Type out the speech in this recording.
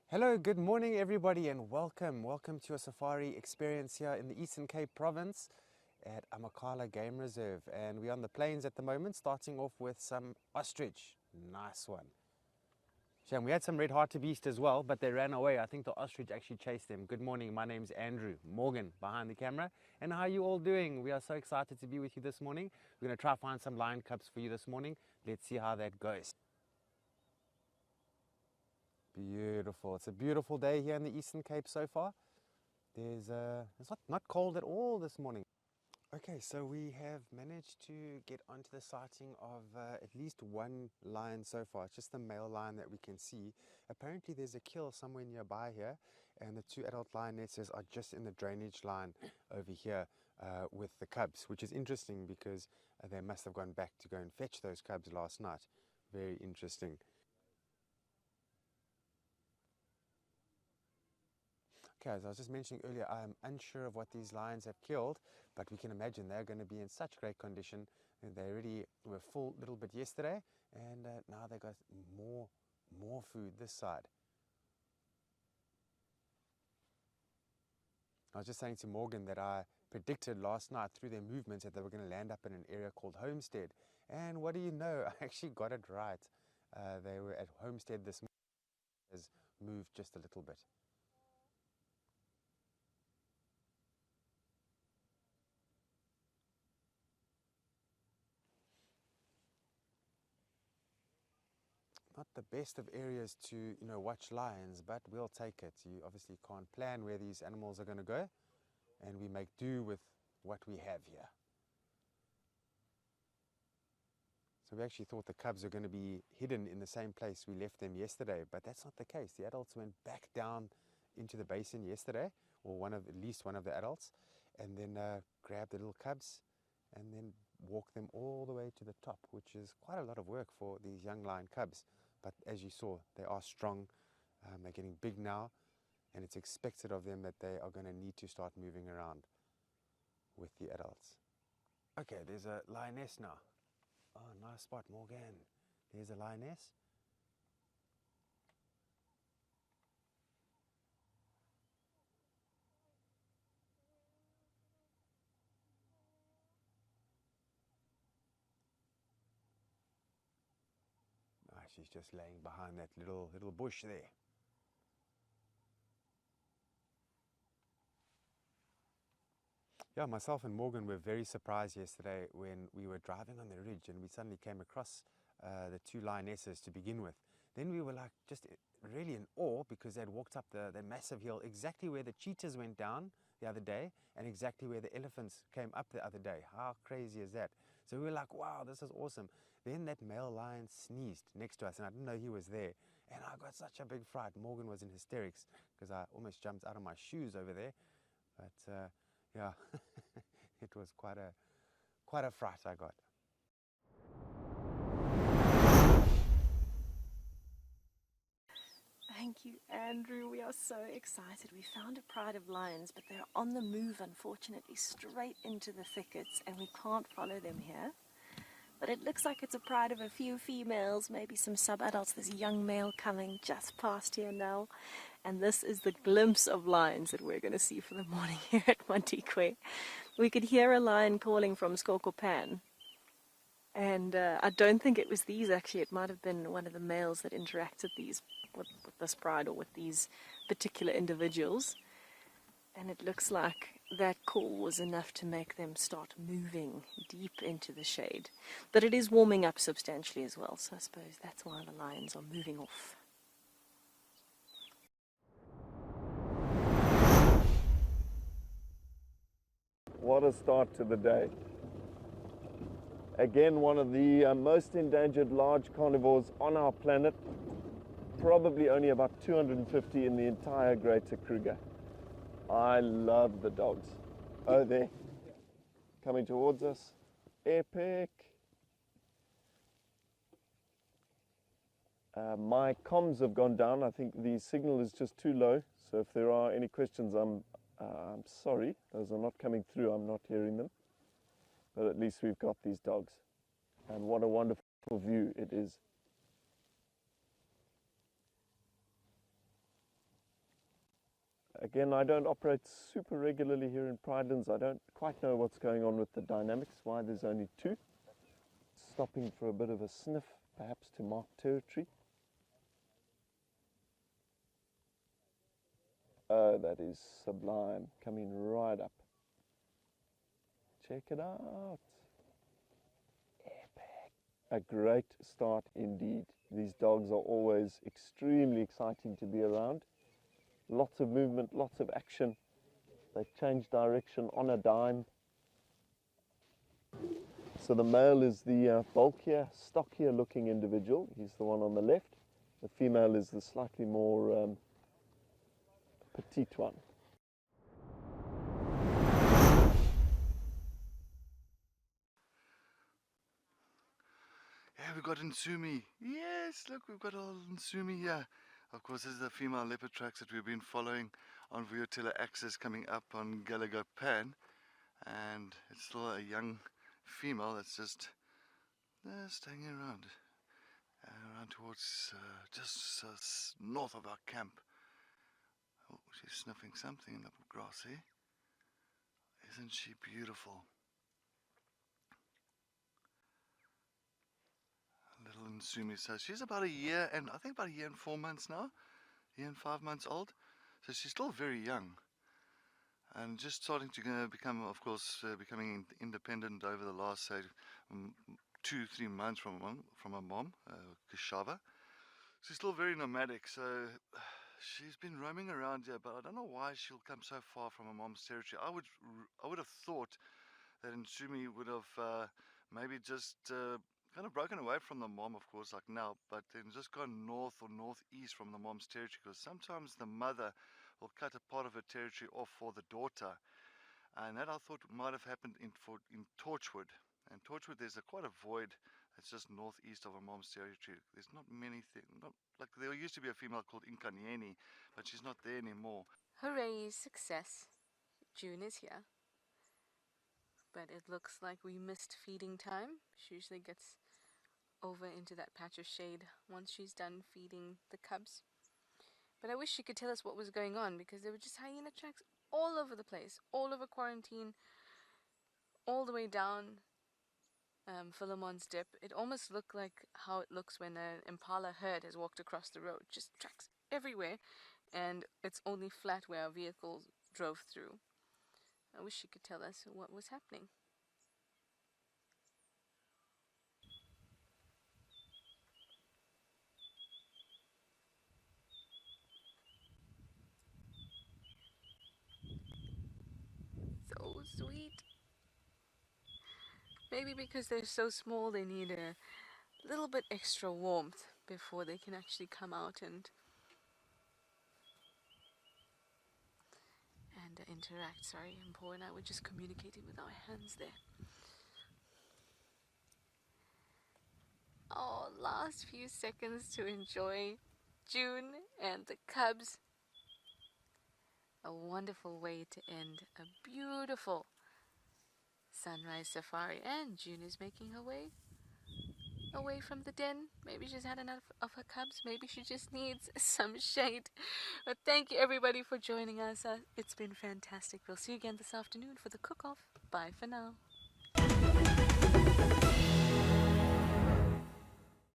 Hello, good morning everybody and welcome to a safari experience here in the Eastern Cape province at Amakhala Game Reserve, and we're on the plains at the moment, starting off with some ostrich. Nice one. Shame, we had some red hartebeest as well, but they ran away. I think the ostrich actually chased them. Good morning, my name's Andrew Morgan behind the camera, and how are you all doing? We are so excited to be with you this morning. We're going to try to find some lion cubs for you this morning. Let's see how that goes. Beautiful. It's a beautiful day here in the Eastern Cape so far. It's not cold at all this morning. Okay, so we have managed to get onto the sighting of at least one lion so far. It's just the male lion that we can see. Apparently there's a kill somewhere nearby here, and the two adult lionesses are just in the drainage line over here with the cubs, which is interesting because they must have gone back to go and fetch those cubs last night. Very interesting. Okay, as I was just mentioning earlier, I'm unsure of what these lions have killed, but we can imagine they're going to be in such great condition. And they already were full a little bit yesterday, and now they got more food this side. I was just saying to Morgan that I predicted last night through their movements that they were going to land up in an area called Homestead. And what do you know? I actually got it right. They were at Homestead this morning. Has moved just a little bit. Not the best of areas to, watch lions, but we'll take it. You obviously can't plan where these animals are going to go, and we make do with what we have here. So we actually thought the cubs are going to be hidden in the same place we left them yesterday, but that's not the case. The adults went back down into the basin yesterday, or at least one of the adults, and then grabbed the little cubs and then walked them all the way to the top, which is quite a lot of work for these young lion cubs. But as you saw, they are strong, they're getting big now, and it's expected of them that they are going to need to start moving around with the adults. Okay, there's a lioness now. Oh, nice spot, Morgan. There's a lioness. Ah, she's just laying behind that little bush there. Yeah, myself and Morgan were very surprised yesterday when we were driving on the ridge and we suddenly came across the two lionesses to begin with. Then we were like just really in awe because they'd walked up the massive hill exactly where the cheetahs went down the other day and exactly where the elephants came up the other day. How crazy is that? So we were like, wow, this is awesome. Then that male lion sneezed next to us and I didn't know he was there. And I got such a big fright. Morgan was in hysterics because I almost jumped out of my shoes over there. But yeah, it was quite a fright I got. Thank you, Andrew. We are so excited. We found a pride of lions, but they're on the move, unfortunately, straight into the thickets, and we can't follow them here. But it looks like it's a pride of a few females, maybe some sub-adults. There's a young male coming just past here now. And this is the glimpse of lions that we're going to see for the morning here at Madikwe. We could hear a lion calling from Skokopan. And I don't think it was these, actually. It might have been one of the males that interacted with this pride or with these particular individuals. And it looks like that call was enough to make them start moving deep into the shade. But it is warming up substantially as well, so I suppose that's why the lions are moving off. What a start to the day. Again, one of the most endangered large carnivores on our planet. Probably only about 250 in the entire Greater Kruger. I love the dogs. Oh, there. Coming towards us. Epic. My comms have gone down. I think the signal is just too low. So if there are any questions, I'm sorry. Those are not coming through. I'm not hearing them. But at least we've got these dogs. And what a wonderful view it is. Again, I don't operate super regularly here in Pridelands. I don't quite know what's going on with the dynamics, why there's only two. Stopping for a bit of a sniff, perhaps to mark territory. Oh, that is sublime, coming right up. Check it out. Epic. A great start indeed. These dogs are always extremely exciting to be around. Lots of movement, lots of action. They change direction on a dime. So the male is the bulkier, stockier looking individual. He's the one on the left. The female is the slightly more petite one. Yeah, we've got Ntsumie. Yes, look, we've got old Ntsumie here. Of course, this is the female leopard tracks that we've been following on Viotilla axis coming up on Gallagher Pan. And it's still a young female that's just staying around. Around towards just north of our camp. Oh, she's sniffing something in the grass here. Isn't she beautiful? Little Ntsumie. So she's about a year and I think about a year and 4 months now. A year and 5 months old. So she's still very young. And just starting to become, of course, becoming independent over the last, say, 2-3 months from her mom, Kashava. She's still very nomadic, so she's been roaming around here, but I don't know why she'll come so far from her mom's territory. I would have thought that Ntsumie would have maybe just kind of broken away from the mom, of course, like now, but then just gone north or northeast from the mom's territory, because sometimes the mother will cut a part of her territory off for the daughter, and that I thought might have happened in Torchwood. And Torchwood, there's quite a void that's just northeast of her mom's territory. There's not many things, not like there used to be a female called Inkanieni, but she's not there anymore. Hooray, success. June is here. But it looks like we missed feeding time. She usually gets over into that patch of shade once she's done feeding the cubs. But I wish she could tell us what was going on, because there were just hyena tracks all over the place, all over Quarantine, all the way down Philemon's Dip. It almost looked like how it looks when an impala herd has walked across the road. Just tracks everywhere, and it's only flat where our vehicle drove through. I wish she could tell us what was happening. So sweet. Maybe because they're so small, they need a little bit extra warmth before they can actually come out and interact. Sorry, and Paul and I were just communicating with our hands there. Oh, last few seconds to enjoy June and the cubs. A wonderful way to end a beautiful sunrise safari. And June is making her way away from the den. Maybe she's had enough of her cubs. Maybe she just needs some shade. But thank you everybody for joining us. It's been fantastic. We'll see you again this afternoon for the cook-off. Bye for now.